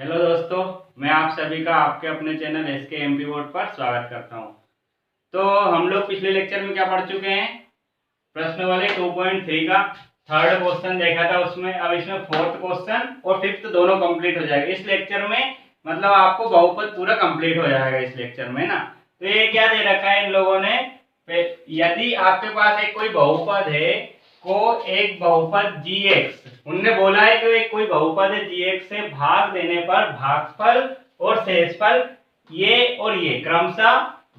Hello दोस्तों, मैं आप सभी का आपके अपने चैनल एसके एमपी बोर्ड पर स्वागत करता हूं। तो हम लोग पिछले लेक्चर में क्या पढ़ चुके हैं? प्रश्न वाले 2.3 का थर्ड क्वेश्चन देखा था उसमें। अब इसमें फोर्थ क्वेश्चन और फिफ्थ दोनों कंप्लीट हो जाएगा इस लेक्चर में। मतलब आपको बहुपद पूरा कंप्लीट हो जाएगा इस लेक्चर में ना। तो ये क्या दे रखा है इन लोगों ने, यदि आपके पास एक कोई बहुपद है को एक बहुपद gx, उनने बोला है कि एक कोई बहुपद है gx से भाग देने पर भागफल और शेषफल ये और ये क्रमशः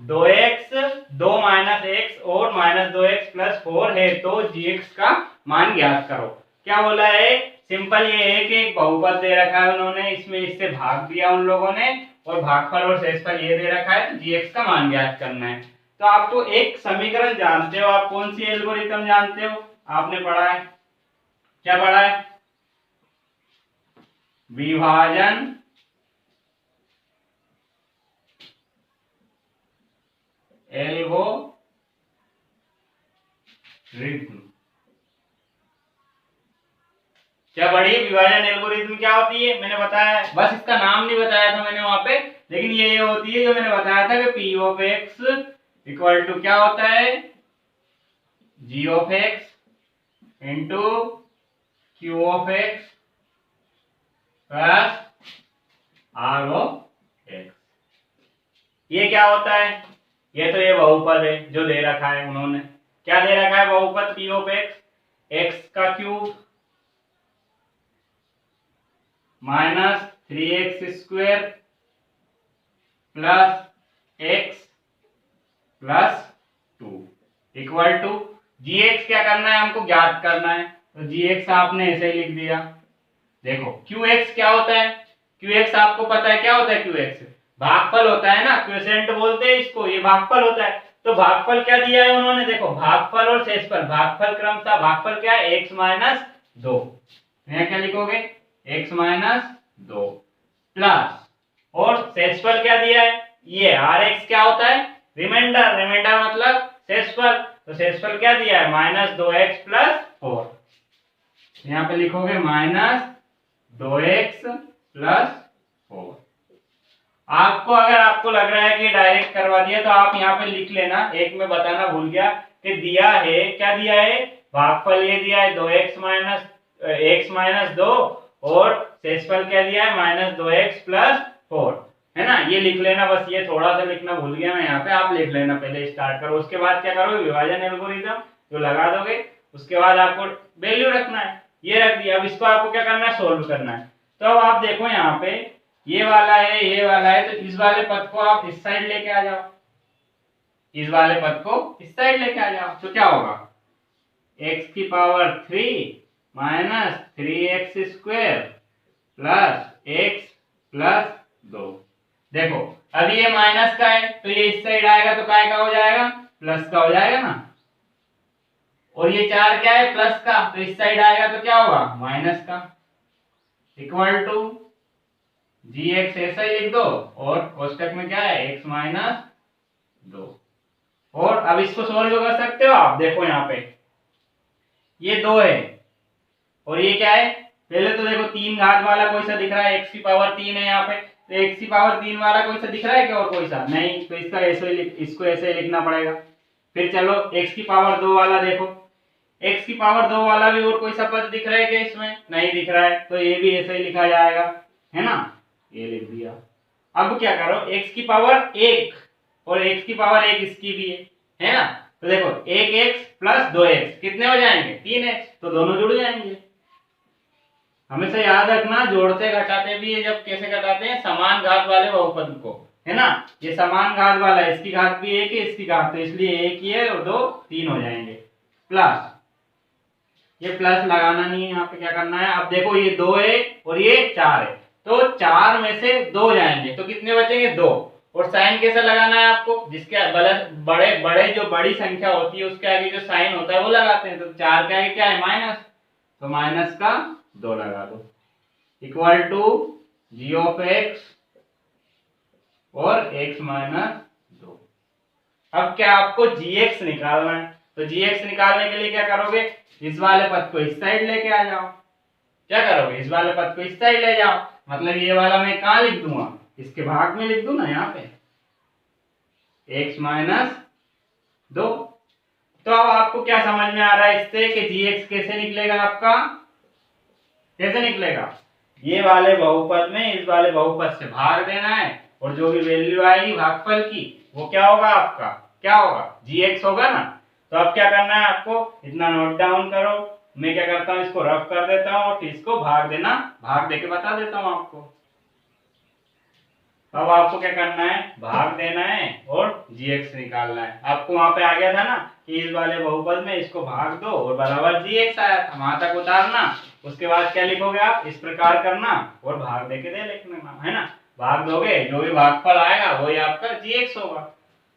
2x 2 माइनस एक्स और माइनस 2x प्लस 4 है, तो gx का मान ज्ञात करो। क्या बोला है? सिंपल ये है कि एक बहुपद दे रखा है उन्होंने, इसमें इससे भाग दिया उन लोगों ने और भागफल और शेषफल ये दे रखा है, तो gx का मान ज्ञात करना है। तो आपको एक समीकरण जानते हो, आप कौन सी एल्गोरिथम जानते हो? आपने पढ़ा है, क्या पढ़ा है? विभाजन एल्गोरिथम। क्या पढ़ी? विभाजन एल्गोरिथम क्या होती है मैंने बताया है, बस इसका नाम नहीं बताया था मैंने वहां पे, लेकिन ये होती है जो मैंने बताया था कि p of x equal to क्या होता है, g of x into q of x plus r of x। ये क्या होता है? ये तो ये बहुपद है जो दे रखा है उन्होंने। क्या दे रखा है? बहुपद p ऑफ x, x का cube minus 3x square plus x plus 2 equal to gx। क्या करना है? हमको ज्ञात करना है, तो gx आपने ऐसे ही लिख दिया। देखो qx क्या होता है? qx आपको पता है क्या होता है? qx भागफल होता है ना, क्वोशिएंट बोलते हैं इसको, ये भागफल होता है। तो भागफल क्या दिया है उन्होंने? देखो भागफल और शेषफल, भागफल क्रमशः भागफल क्या है? x minus 2। यहाँ क्या लिखोगे? x माइनस 2 प्लस, और शेषफल क्या दिया है? ये rx क्या होता है? रिमाइंडर, रिमाइंडर मतलब शेषफल। तो शेषफल क्या दिया है? Minus 2x plus 4। यहाँ पे लिखोगे माइनस 2x प्लस 4। आपको अगर आपको लग रहा है कि डायरेक्ट करवा दिया तो आप यहाँ पे लिख लेना। एक में बताना भूल गया कि दिया है, क्या दिया है? भागफल ये दिया है 2x माइनस x माइनस 2 और शेषफल क्या दिया है? माइनस 2x प्लस 4, है ना। ये लिख लेना, बस ये थोड़ा सा लिखना भूल गया मैं यहाँ पे, आप लिख लेना। पहले स्टार्ट करो, उसके बाद क्या करोगे? विभाजन एल्गोरिथम जो लगा दोगे, उसके बाद आपको वैल्यू रखना है, ये रख दिया। अब इसको आपको क्या करना है? सोल्व करना है। तो अब आप देखो यहाँ पे ये वाला है, ये वाला है, तो इस वाले पद को आप इस साइड लेके आ जाओ, इस वाले पद को इस साइड लेके आ जाओ, तो क्या होगा? x की power 3 minus 3x square plus x plus 2। देखो अब ये माइनस का है तो ये इस साइड आएगा तो काय का हो जाएगा? प्लस का हो जाएगा ना। और ये 4 क्या है? प्लस का, तो इस साइड आएगा तो क्या होगा? माइनस का। इक्वल टू gx ऐसा ही लिख दो और कोष्टक में क्या है? x minus 2। और अब इसको सोल्व कर सकते हो आप। देखो यहाँ पे ये 2 है और ये क्या है? पहले तो देखो 3 घात वाला कोई सा दिख रहा है, x की पावर 3 है यहाँ पे, तो x की पावर 3 वाला कोई सा दिख रहा है क्या? और कोई सा नहीं, तो इसका ऐसे ही इसको ऐसे ही लिखना पड़ेगा। फिर चलो x की पावर 2 वाला देखो, x की पावर 2 वाला भी और कोई सा पद दिख रहा है क्या? इसमें नहीं दिख रहा है, तो ये भी ऐसे ही लिखा जाएगा, है ना। ये लिख दिया। अब क्या करो? x की पावर 1 और x की पावर 1 इसकी भी है ना। तो देखो 1x प्लस 2x कितने हो जाएंगे? 3x, तो दोनों जुड़ जाएंगे। हमेशा याद रखना, जोड़ते घटाते भी ये जब कैसे घटाते हैं? समान घात वाले बहुपद को, है ना। ये समान घात वाला है, इसकी घात भी 1 है, इसकी घात, तो इसलिए 1 ही है और 2 3 हो जाएंगे। प्लस, ये प्लस लगाना नहीं है यहाँ पे, क्या करना है? अब देखो ये 2 है और ये 4 है, तो 4 में से 2 जाएंगे तो कितने बचेंगे? 2। और साइन कैसे लगाना है आपको? जिसके बड़े बड़े जो बड़ी संख्या होती है उसके आगे जो साइन होता है वो लगाते हैं। तो 4 के आगे क्या है? माइनस, तो माइनस का 2 लगा दो। Equal to g of x और x माइनस 2। अब क्या आपको gx निकालना है, तो gx निकालने के लिए क्या करोगे? इस वाले पद को इस साइड लेके आ जाओ। क्या करोगे? इस वाले पद को इस साइड ले जाओ, मतलब ये वाला मैं कहाँ लिख दूंगा, इसके भाग में लिख दूं ना यहाँ पे, x माइनस 2। तो अब आपको क्या समझ में आ रहा है इससे कि gx कैसे निकलेगा आपका, कैसे निकलेगा, ये वाले बहुपद में इस वाले बहुपद से भाग देना है और जो भी वैल्यू आएगी भागफल की वो क्या होगा आपका, क्या होगा, gx होगा ना। तो अब क्या करना है आपको, इतना नोट डाउन करो, मैं क्या करता हूँ इसको रफ कर देता हूँ और इसको भाग देना, भाग देके बता देता हूँ आपको। अब आपको क्या करना है, भाग देना है और gx निकालना है। आपको वहां पे आ गया था ना कि इस वाले बहुपद में इसको भाग दो और बराबर gx आया था, वहां तक उतारना, उसके बाद क्या लिखोगे आप, इस प्रकार करना और भाग देके दे लिखना है ना, भाग दोगे जो भी भागफल आएगा वही आपका gx होगा।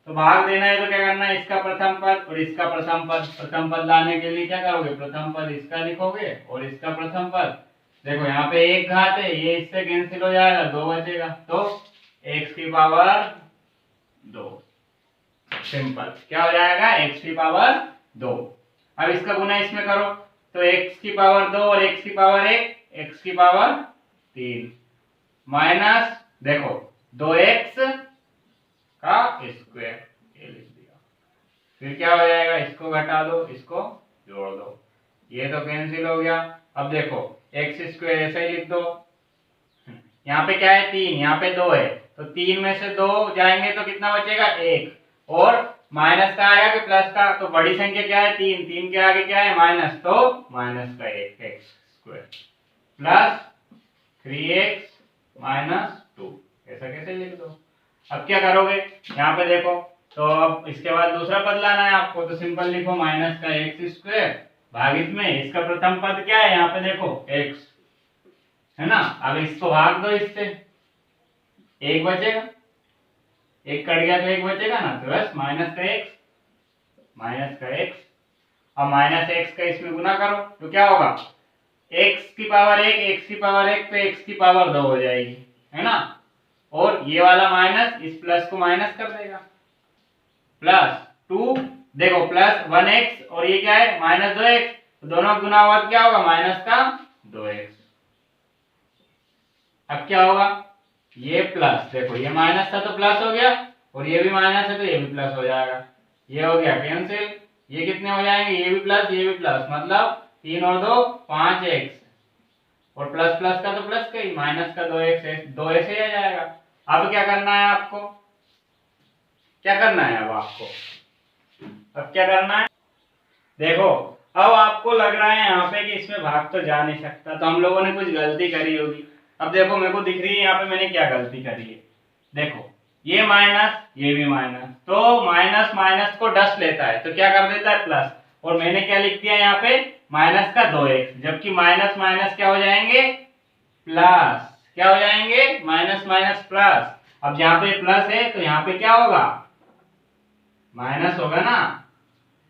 तो भाग देना है तो क्या करना है, इसका प्रथम पद और इसका प्रथम पद, प्रथम पद लाने के लिए क्या करोगे, प्रथम पद इसका लिखोगे और इसका प्रथम पद, देखो यहाँ पे एक घात है, ये इससे कैंसिल हो जाएगा, 2 बचेगा, तो x की पावर 2, सिंपल क्या हो जाएगा, x की पावर 2। अब इसका गुना इसमें करो तो x की पावर 2 और x की पावर 1, x की पावर 3 माइनस देखो 2x का स्क्वायर, ये लिख दिया। फिर क्या हो जाएगा, इसको घटा दो, इसको जोड़ दो, ये तो कैंसिल हो गया। अब देखो एक्स स्क्वायर ऐसे ही लिख दो, यहाँ पे क्या है 3, यहाँ पे 2 है, तो 3 में से 2 जाएंगे तो कितना बचेगा 1, और माइनस का आएगा कि प्लस का, तो बड़ी संख्या क्या है 3, 3 के आगे क्या है माइनस, तो माइनस का 1 x square plus 3x minus 2, ऐसा कैसे लिख दो। अब क्या करोगे, यहाँ पे देखो, तो अब इसके बाद दूसरा पद लाना है आपको, तो सिंपल लिखो माइनस का एक्स स्क्वायर भागित में इसका प्रथम पद क्या है, यहाँ पे देखो x है ना। अब इसको भाग दो इससे, एक बचेगा, एक कट गया तो एक बचेगा ना, तो बस माइनस का x, माइनस का x। अब माइनस x का इसमें गुना करो तो क्या होगा, x की पावर 1, x की पावर 1 तो x की पावर 2 हो जाएगी, है ना। और ये वाला माइनस इस प्लस को माइनस कर देगा, प्लस 2, देखो प्लस 1x और ये क्या है माइनस 2x, तो दोनों गुना हुआ तो क्या होगा माइनस का 2x। अब क्या होगा, ये प्लस, देखो ये माइनस था तो प्लस हो गया, और ये भी माइनस है तो ये भी प्लस हो जाएगा, ये हो गया कैंसिल, ये कितने हो जाएंगे, ये भी प्लस ये भी प्लस, मतलब 3 और 2 5x, और प्लस प्लस का तो प्लस का ही, माइनस का 2x, 2 ऐसे ही आ जाएगा। अब क्या करना है आपको, क्या करना है अब आपको, अब क्या करना है, देखो अब आपको लग रहा है यहाँ पे कि इसमें भाग तो जा नहीं सकता, तो हम लोगों ने कुछ गलती करी होगी। अब देखो मेरे को दिख रही है यहाँ पे मैंने क्या गलती करी है, देखो ये माइनस ये भी माइनस, तो माइनस माइनस को डस्ट लेता है तो क्या कर देता है प्लस, और मैंने क्या लिख दिया यहाँ पे माइनस का 2x, जबकि माइनस माइनस क्या हो जाएंगे प्लस, क्या हो जाएंगे माइनस माइनस प्लस। अब यहाँ पे प्लस है तो यहाँ पे क्या होगा माइनस होगा ना,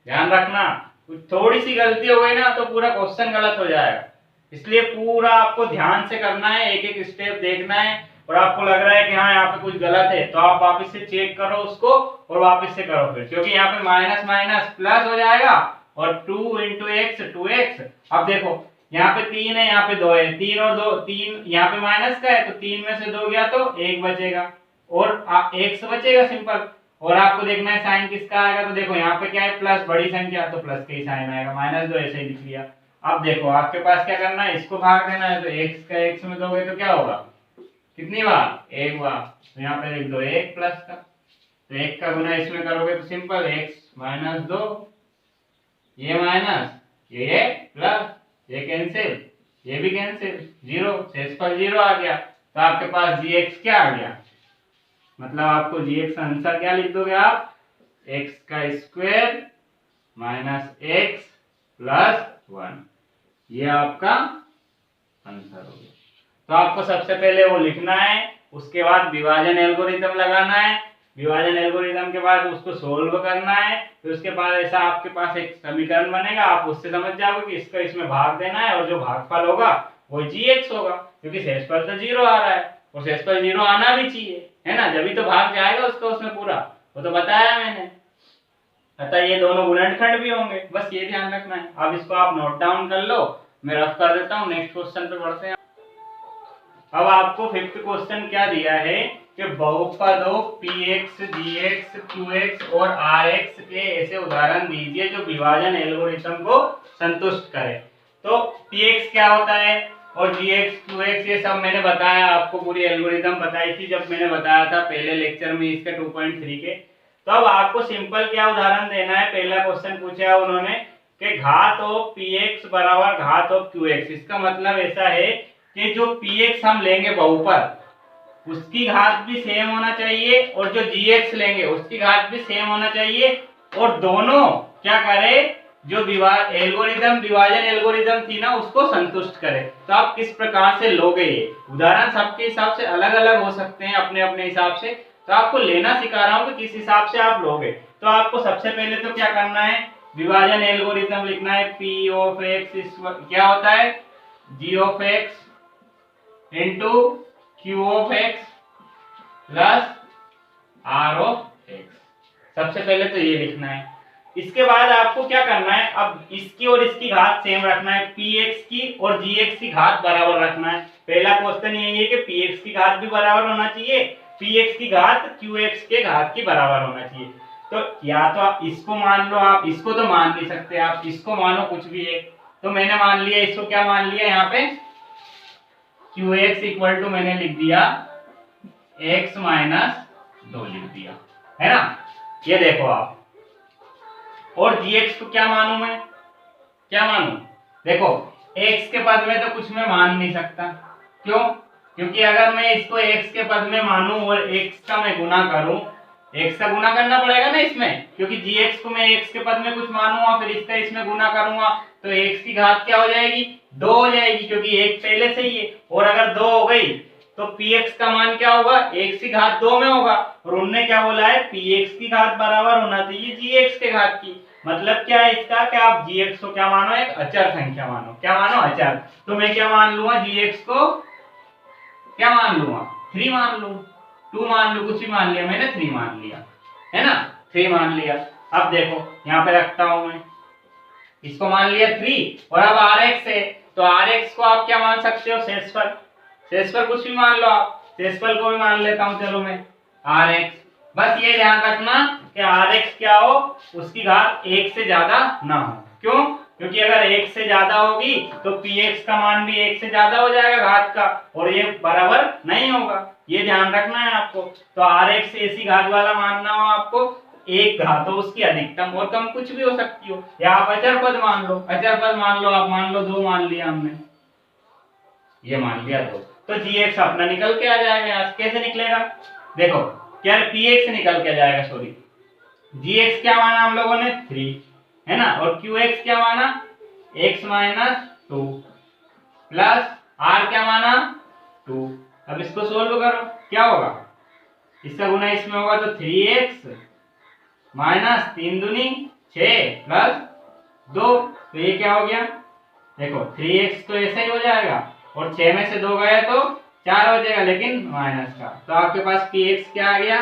ध्यान रखना, थोड़ी सी गलती हो गई ना तो पूरा क्वेश्चन गलत हो जाएगा, इसलिए पूरा आपको ध्यान से करना है, एक एक स्टेप देखना है, और आपको लग रहा है कि हाँ यहाँ पे कुछ गलत है तो आप वापस से चेक करो उसको और वापस से करो फिर, क्योंकि यहाँ पे माइनस माइनस प्लस हो जाएगा, और 2 इंटू एक्स 2x। अब देखो यहाँ पे 3 है यहाँ पे 2 है, 3 और 2 3, यहाँ पे माइनस का है तो 3 में से 2 गया तो 1 बचेगा, और x बचेगा सिंपल, और आपको देखना है साइन किसका आएगा, तो देखो यहाँ पे क्या है प्लस बड़ी संख्या तो प्लस का ही साइन आएगा, माइनस 2 ऐसे ही लिख लिया। अब देखो आपके पास क्या करना है, इसको भाग देना है, तो x का x में दोगे तो क्या होगा, कितनी बार एक बार, तो यहाँ पे लिख दो 1 प्लस का, तो 1 का गुना इसमें करोगे तो सिंपल x माइनस 2, ये माइनस ये प्लस, ये कैंसिल ये भी कैंसिल, 0 शेषफल 0 आ गया, तो आपके पास gx क्या आ गया, मतलब आपको gx आंसर क्या लिख दोगे आप, x का स्क्वायर माइनस x प्लस 1, ये आपका आंसर हो गया। तो आपको सबसे पहले वो लिखना है, उसके बाद विभाजन एल्गोरिथम लगाना है, विभाजन एल्गोरिथम के बाद उसको सोल्व करना है, फिर उसके बाद ऐसा आपके पास एक समीकरण बनेगा, आप उससे समझ जाओगे कि इसका इसमें भाग देना है, और जो भागफल होगा वो gx होगा, क्योंकि शेषफल तो 0 आ रहा है और शेषफल 0 आना भी चाहिए, है ना, जब भी तो भाग जाएगा उसका उसमें पूरा, वो तो बताया मैंने। अतः ये दोनों गुणनखंड भी होंगे, बस ये ध्यान रखना है। अब इसको आप नोट डाउन कर लो, मैं रफ कर देता हूँ, नेक्स्ट क्वेश्चन पे बढ़ते हैं। अब आपको फिफ्थ क्वेश्चन क्या दिया है कि बहुपदों px, gx, qx और rx के ऐसे उदाहरण दीजिए जो विभाजन एल्गोरिथम को संतुष्ट करे। तो px क्या होता है और gx, qx ये सब मैंने बताया आपको, पूरी एल्गोरिथम बताई थी जब मैंने बताया था पहले लेक्चर में इसके 2.3 के। तो अब आपको सिंपल क्या उदाहरण देना है, पहला क्वेश्चन पूछा है उन्होंने कि घात ऑफ px बराबर घात ऑफ qx। इसका मतलब ऐसा है कि जो px हम लेंगे बहुपद उसकी घात भी सेम होना चाहिए और जो gx लेंगे उसकी घात भी सेम होना चाहिए, और दोनों क्या करे, जो विभाजन एल्गोरिथम थी ना उसको संतुष्ट करे। तो आप किस प्रकार से लोगे, ये उदाहरण सबके हिसाब से अलग अलग हो सकते हैं अपने अपने हिसाब से, तो आपको लेना सिखा रहा हूं कि किस हिसाब से आप लोगे। तो आपको सबसे पहले तो क्या करना है, विभाजन एल्गोरिथम लिखना है। p ऑफ x क्या होता है, g of x into q of x plus r of x। सबसे पहले तो ये लिखना है। इसके बाद आपको क्या करना है, अब इसकी और इसकी घात सेम रखना है, px की और gx की घात बराबर रखना है। पहला क्वेश्चन यही है कि px की घात भी बराबर होना चाहिए, px की घात qx के घात की बराबर होना चाहिए। तो या तो आप इसको मान लो, आप इसको तो मान नहीं सकते, आप इसको मानो कुछ भी है। तो मैंने मान लिया, इसको क्या मान लिया यहाँ पे, qx इक्वल टू मैंने लिख दिया x माइनस 2 लिख दिया, है ना। ये देखो आप, और gx को क्या मानूं मैं, क्या मानूं, देखो x के पद में तो कुछ मैं मान नहीं सकता, क्यों, क्योंकि अगर मैं इसको x के पद में मानूं और x का मैं गुना करूं, x का गुना करना पड़ेगा ना इसमें, क्योंकि gx को मैं x के पद में कुछ मानूंगा फिर इसका इसमें गुना करूंगा तो x की घात क्या हो जाएगी, 2 हो जाएगी, क्योंकि एक पहले से ही है। और अगर 2 हो गई तो px का मान क्या होगा, x की घात 2 में होगा, और उन्होंने क्या बोला है, px की घात बराबर होना चाहिए gx के घात की। मतलब क्या है इसका, कि आप gx को क्या मानो, एक अचर संख्या मानो, क्या मानो, अचर। तो मैं क्या मान लूंगा, gx को क्या मान लूंगा, 3 मान लूं, 2 मान लूं, कुछ भी मान लिया मैंने, 3 मान लिया, है ना, 3 मान लिया। अब देखो यहाँ पे रखता हूं मैं, इसको मान लिया 3, और अब rx है तो rx को आप क्या मान सकते हो, शेषफल कुछ भी मान लो आप, शेषफल को भी मान लेता हूं चलो मैं, rx। बस ये ध्यान रखना कि rx क्या हो, उसकी घात 1 से ज्यादा ना हो, क्यों, क्योंकि अगर 1 से ज्यादा होगी तो px का मान भी 1 से ज्यादा हो जाएगा घात का, और ये बराबर नहीं होगा, ये ध्यान रखना है आपको। तो rx ऐसी घात वाला मानना हो आपको, एक घात हो उसकी अधिकतम और कम कुछ भी हो सकती हो, या आप अचर पद मान लो, अचर पद मान लो, आप मान लो 2 मान लिया हमने, ये मान लिया 2, तो gx अपना निकल के आ जाएगा यहाँ से। कैसे निकलेगा, देखो क्या px निकल के आ जाएगा, सॉरी gx क्या माना हम लोगों ने 3, है ना, और qx क्या माना x माइनस 2 प्लस r क्या माना 2। अब इसको सोल्व करो, क्या होगा, इसका गुना इसमें होगा तो 3x माइनस 3 दूनी 6 प्लस 2, तो ये क्या हो गया, देखो 3x तो ऐसे ही हो जाएगा और 6 में से 2 गए तो 4 हो जाएगा, लेकिन माइनस का, तो आपके पास px क्या आ गया,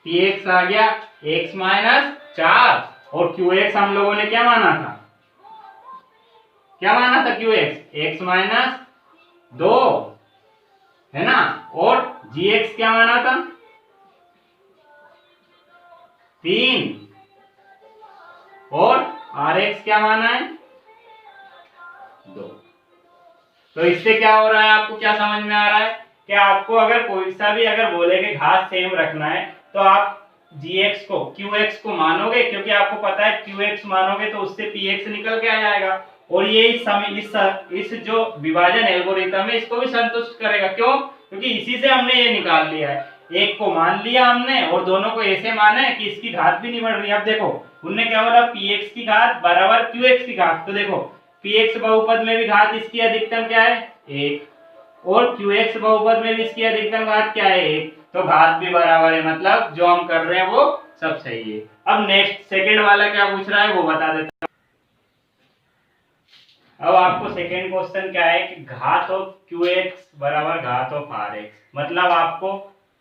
px आ गया x माइनस 4, और qx हम लोगों ने क्या माना था, क्या माना था qx, x माइनस 2, है ना, और gx क्या माना था 3, और rx क्या माना है 2। तो इससे क्या हो रहा है, आपको क्या समझ में आ रहा है कि आपको अगर कोई सा भी अगर बोले कि घात सेम रखना है तो आप gx को qx को मानोगे, क्योंकि आपको पता है qx मानोगे तो उससे px निकल के आ जाएगा, और ये इस जो विभाजन एल्गोरिथम है इसको भी संतुष्ट करेगा, क्यों, क्योंकि इसी से हमने ये निकाल लिया है, एक को मान लिया हमने और दोनों को ऐसे माना है कि इसकी घात भी नहीं बढ़ रही। अब देखो उनने क्या बोला, px की घात बराबर qx की घात, तो देखो px बहुपद में भी घात इसकी अधिकतम क्या है 1, और qx बहुपद में भी इसकी अधिकतम घात क्या है 1, तो घात भी बराबर है, मतलब जो हम कर रहे हैं वो सब सही है। अब नेक्स्ट सेकंड वाला क्या पूछ रहा है वो बता देता हूं। अब आपको सेकंड क्वेश्चन क्या है कि घात ऑफ qx बराबर घात ऑफ rx, मतलब आपको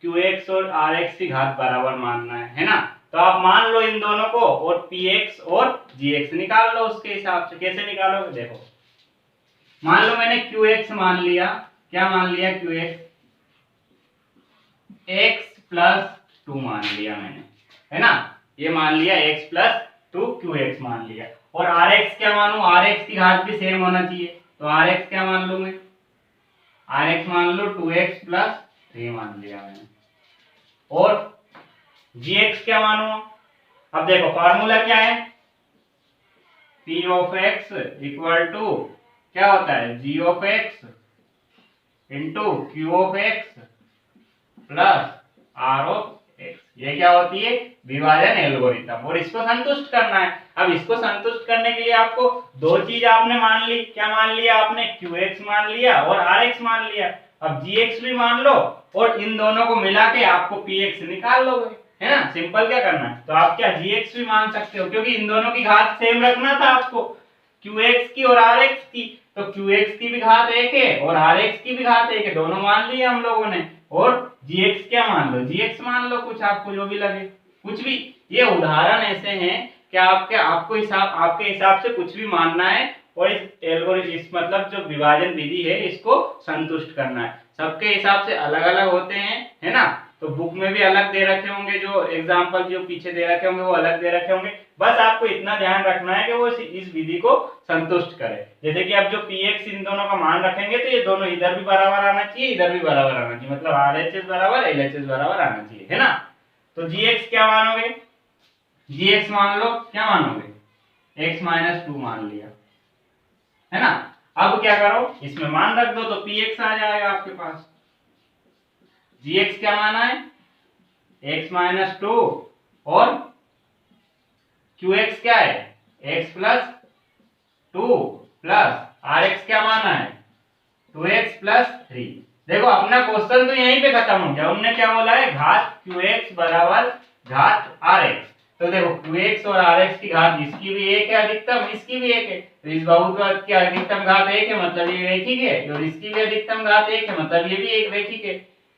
qx और rx की घात बराबर मानना है ना, तो आप मान लो इन दोनों को और px और gx निकाल लो उसके हिसाब से। कैसे निकालोगे, देखो मान लो मैंने QX मान लिया, क्या मान लिया QX, x प्लस 2 मान लिया मैंने, है ना, ये मान लिया x प्लस 2 QX मान लिया। और RX क्या मानूं, RX की घात भी सेम होना चाहिए, तो RX क्या मान लूं मैं, RX मान लो 2x प्लस 3 मान लिया मैंने। और GX क्या मानूं, अब देखो फॉर्मूला क्या है, P of x equal to क्या होता है, G of x into Q of x plus R of x, ये क्या होती है, विभाजन एल्गोरिथम। और इसको संतुष्ट करना है। अब इसको संतुष्ट करने के लिए आपको दो चीज आपने मान ली, क्या मान लिया आपने, QX मान लिया और RX मान लिया। अब GX भी मान लो और इन दोनों को मिला के आपको PX निकाल लोगे, है ना, सिंपल। क्या करना है, तो आप क्या GX भी मान सकते हो, क्योंकि इन दोनों की घात सेम रखना था आपको, QX की और RX की। तो QX की भी घात एक है और RX की भी घात एक है, दोनों मान लिए हम लोगों ने। और GX क्या मान लो, GX मान लो, कुछ आपको जो भी लगे, कुछ भी। ये उदाहरण ऐसे हैं कि आपको आपके हिसाब से कुछ भी मानना है और इस एल्गोरिथम, इस मतलब जो विभाजन विधि है, इसको संतुष्ट करना है। सबके हिसाब से अलग अलग होते हैं, है ना। तो बुक में भी अलग दे रखे होंगे, जो एग्जाम्पल जो पीछे दे रखे होंगे वो अलग दे रखे होंगे। बस आपको इतना ध्यान रखना है कि वो इस विधि को संतुष्ट करे। जैसे कि अब जो PX इन दोनों का मान रखेंगे तो ये दोनों इधर भी बराबर आना चाहिए, इधर भी बराबर आना चाहिए, मतलब RHS बराबर LHS बराबर आना चाहिए, है ना। तो GX क्या मानोगे, GX मान लो, क्या मानोगे, x माइनस 2 मान लिया, है ना। अब क्या करो, इसमें मान रख दो तो PX आ जाएगा आपके पास। GX क्या माना है, x माइनस 2 और QX क्या है, x प्लस 2 प्लस RX क्या माना है, 2x प्लस 3। देखो अपना क्वेश्चन तो यहीं पे खत्म हो गया। हमने क्या बोला है, घात QX बराबर घात RX। तो देखो QX और RX की घात, इसकी भी एक है अधिकतम, इसकी भी एक है, तो इस बहुपद की अधिकतम घात एक है, मतलब ये रैखिक है। और इसकी भी अधिकतम घात एक है, मतलब ये भी एक रैखिक है।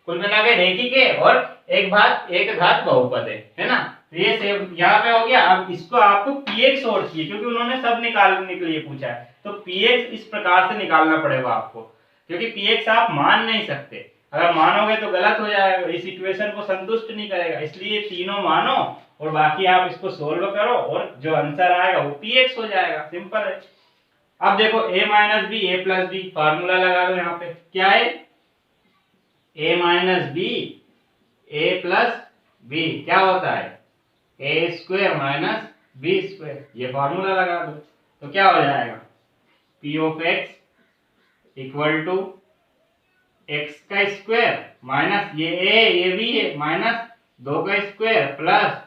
कुल मिला के रैखिक है और एक घात बहुपद है ना। तो ये सेम यहाँ पे हो गया। अब इसको आपको PX और चाहिए, क्योंकि उन्होंने सब निकालने के लिए पूछा है, तो PX इस प्रकार से निकालना पड़ेगा आपको, क्योंकि PX आप मान नहीं सकते। अगर मानोगे तो गलत हो जाएगा, इस इक्वेशन को संतुष्ट नहीं करेगा। इसलिए तीनों मानो और बाकी आप इसको सोल्व करो और जो आंसर आएगा वो PX हो जाएगा, सिंपल है। अब देखो a minus B A plus B, formula लगा दो यहाँ पे, क्या है, a minus B A plus B क्या होता है, A square minus B square, ये फार्मूला लगा दो तो क्या हो जाएगा, P of x equal to X का स्क्वायर माइनस ये a ये भी है माइनस 2 का स्क्वायर प्लस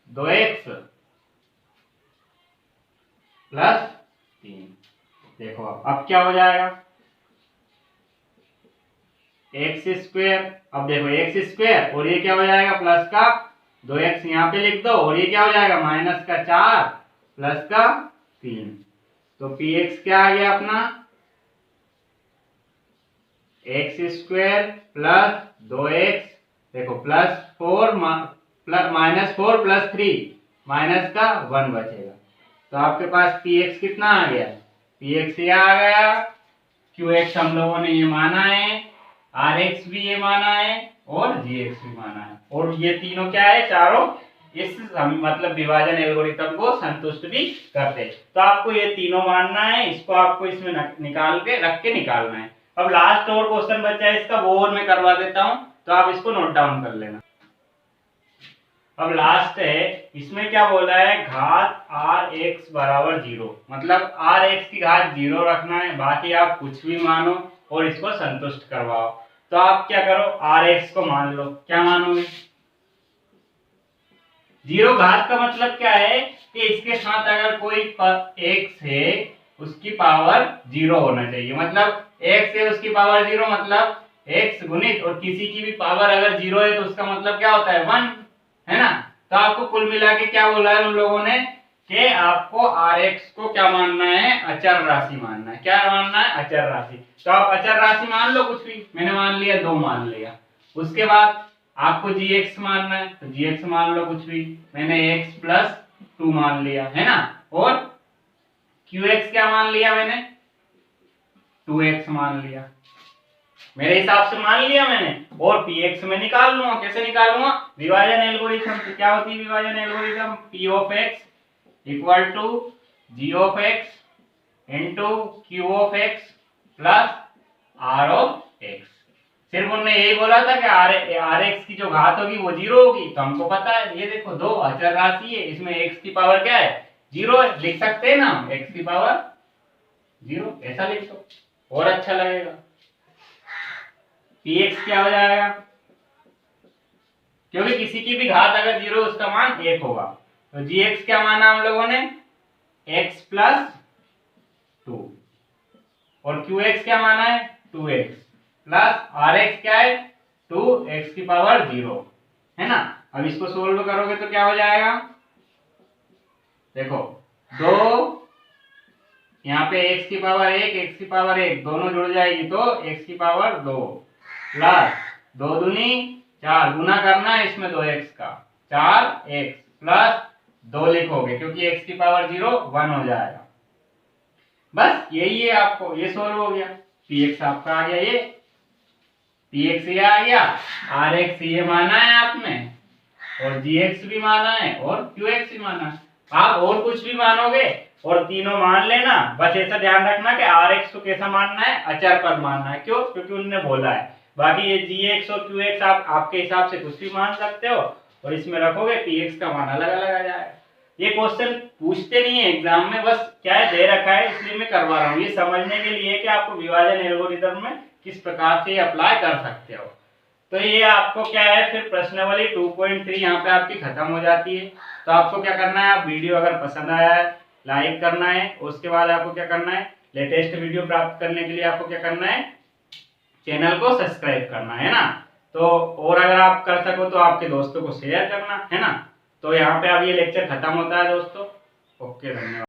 2x प्लस 3। देखो अब क्या हो जाएगा, एक्स स्क्वायर, अब देखो एक्स स्क्वायर और ये क्या हो जाएगा प्लस का 2x यहाँ पे लिख दो, और ये क्या हो जाएगा माइनस का 4 प्लस का 3। तो px क्या आ गया अपना, एक्स स्क्वायर प्लस 2x, देखो plus 4 plus minus 4 plus 3 minus का 1 बचेगा। तो आपके पास px कितना आ गया, px ये आ गया, qx हम लोगों ने ये माना है, rx भी ये माना है और gx भी माना है, और ये तीनों क्या है, चारों इस मतलब विभाजन एल्गोरिथम को संतुष्ट भी करते हैं। तो आपको ये तीनों मानना है, इसको आपको इसमें निकाल के रख के निकालना है। अब लास्ट और क्वेश्चन बचा है इसका, वो और मैं करवा देता हूं, तो आप इसको नोट डाउन कर लेना। अब लास्ट है, इसमें क्या बोला है, घात rx बराबर 0, मतलब rx की घात 0 रखना है, बाकी आप कुछ भी मानो और इसको संतुष्ट करवाओ। तो आप क्या करो, rx को मान लो, क्या मानोगे, 0 घात का मतलब क्या है कि इसके साथ अगर कोई x है उसकी पावर 0 होना चाहिए, मतलब x है उसकी पावर 0, मतलब x गुणित और किसी की भी पावर अगर 0 है तो उसका मतलब क्या होता है 1, है ना। तो आपको कुल मिला के क्या बोला है उन लोगों ने कि आपको rx को क्या मानना है, अचर राशि मानना है। क्या मानना है, अचर राशि। तो आप अचर राशि मान लो कुछ भी, मैंने मान लिया 2 मान लिया। उसके बाद आपको gx मानना है तो gx मान लो कुछ भी, मैंने x प्लस 2 मान लिया, है ना। और qx क्या मान लिया मैंने, 2x मान लिया, मेरे हिसाब से मान लिया मैंने, और px में निकाल लूंगा। कैसे निकालूंगा? विभाजन एल्गोरिथम से। क्या होती है विभाजन algorithm? p of x equal to g of x into q of x plus r of x। सिर्फ उन्होंने यही बोला था कि आर एक्स की जो घात होगी वो 0 होगी, तो हमको पता है, ये देखो दो अचर राशि है, इसमें x की पावर क्या है? 0 है। लिख सकते हैं ना हम x की पावर 0, ऐसा लिख दो और अच्छा लगेगा। px क्या हो जाएगा? क्योंकि किसी की भी घात अगर 0 उसका मान 1 होगा, तो gx क्या माना हम लोगों ने? x प्लस 2, और qx क्या माना है? 2x प्लस rx क्या है? 2x की पावर 0, है ना। अब इसको सोल्व करोगे तो क्या हो जाएगा? देखो दो, यहाँ पे x की पावर 1, x की पावर 1 दोनों जुड़ जाएगी तो x की पावर 2 प्लस 2 दूनी 4, गुना करना है इसमें 2x का, 4x प्लस 2 लिखोगे क्योंकि x की पावर 0 1 हो जाएगा। बस यही है, आपको ये सोल्व हो गया। px आपका आ गया, ये px ये आ गया, rx ये माना है आपने, और gx भी माना है, और qx भी माना है। आप और कुछ भी मानोगे और तीनों मान लेना, बस ऐसा ध्यान रखना कि rx को कैसा मानना है? अचर पद मानना है। क्यों? क्योंकि उन्होंने बोला है। बाकी ये gx और qx आप आपके हिसाब से कुछ भी मान सकते हो, और इसमें रखोगे px का मान अलग अलग आ जाएगा। ये क्वेश्चन पूछते नहीं है एग्जाम में, बस क्या है दे रखा है इसलिए मैं करवा रहा हूँ, ये समझने के लिए कि आपको विभाजन एल्गोरिथम में किस प्रकार से अप्लाई कर सकते हो। तो ये आपको क्या है, फिर प्रश्नावली 2.3 यहाँ पे आपकी खत्म हो जाती है। तो आपको क्या करना है, आप वीडियो अगर पसंद आया है लाइक करना है, उसके बाद आपको क्या करना है, लेटेस्ट वीडियो प्राप्त करने के लिए आपको क्या करना है, चैनल को सब्सक्राइब करना है ना। तो और अगर आप कर सको तो आपके दोस्तों को शेयर करना है ना। तो यहाँ पे अब ये लेक्चर खत्म होता है दोस्तों। ओके, धन्यवाद।